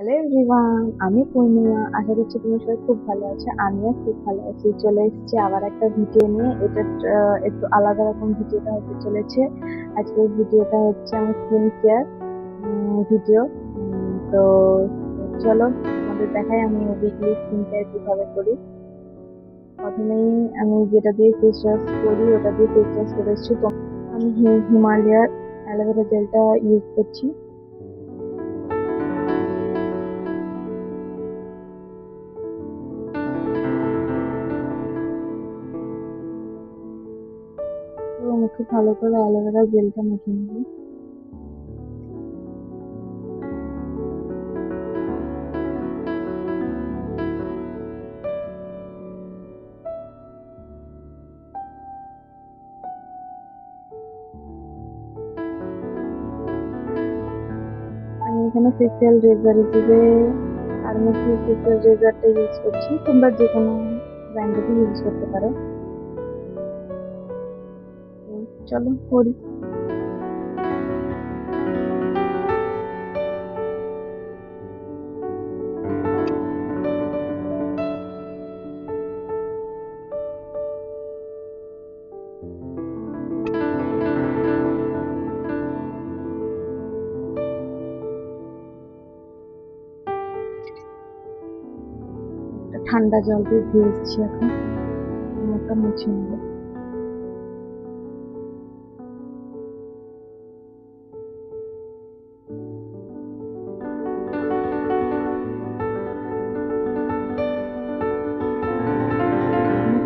Hello everyone, আমি পূর্ণিমা। আশা করছি তুমি সবাই খুব ভালো আছো। আমিও খুব ভালো আছি। চলে এসেছি আবার একটা ভিডিও নিয়ে। এটা একটু আলাদা রকম ভিডিওটা হতে চলেছে। আজকের ভিডিওটা হচ্ছে আমার স্কিন কেয়ার ভিডিও। তো চলো তোমাদের দেখাই আমি উইকলি স্কিন কেয়ার কিভাবে করি। প্রথমেই আমি যেটা দিয়ে ফেস ওয়াশ করি ওটা দিয়ে ফেস ওয়াশ করে এসেছি। তো আমি হিমালয়ার অ্যালোভেরা জেলটা ইউজ করছি। তো মুখে ভালো করে অ্যালোভেরা জেলটা মেখে নিবো। আমি এখানে ফেসিয়াল রেজার হিসেবে আরমেসি ফেসিয়াল রেজারটা ইউজ করছি। তোমরা যে কোনো ব্র্যান্ডেরই ইউজ করতে পারো। তো চলো করি। একটা ঠান্ডা জল দিয়ে ধুয়ে এসেছি, এখন মুখটা মুছে নেবো।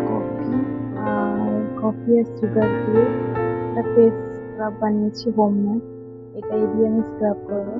কফি আর কফি আর সুগার দিয়ে একটা ফেস স্ক্রাব বানিয়েছি হোমমেড। এটাই দিয়ে আমি স্ক্রাব করবো।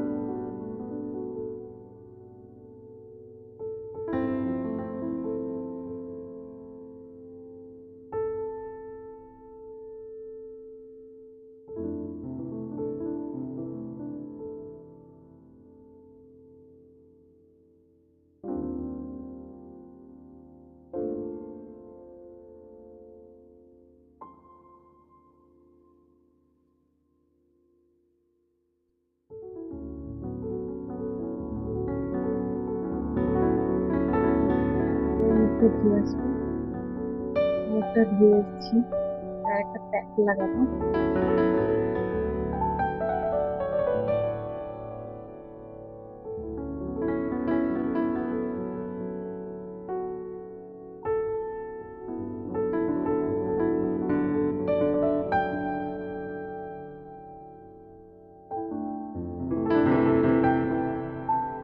মুখটা ধুয়ে আসবো। মুখটা ধুয়ে এসেছি। আর একটা প্যাক লাগাবো।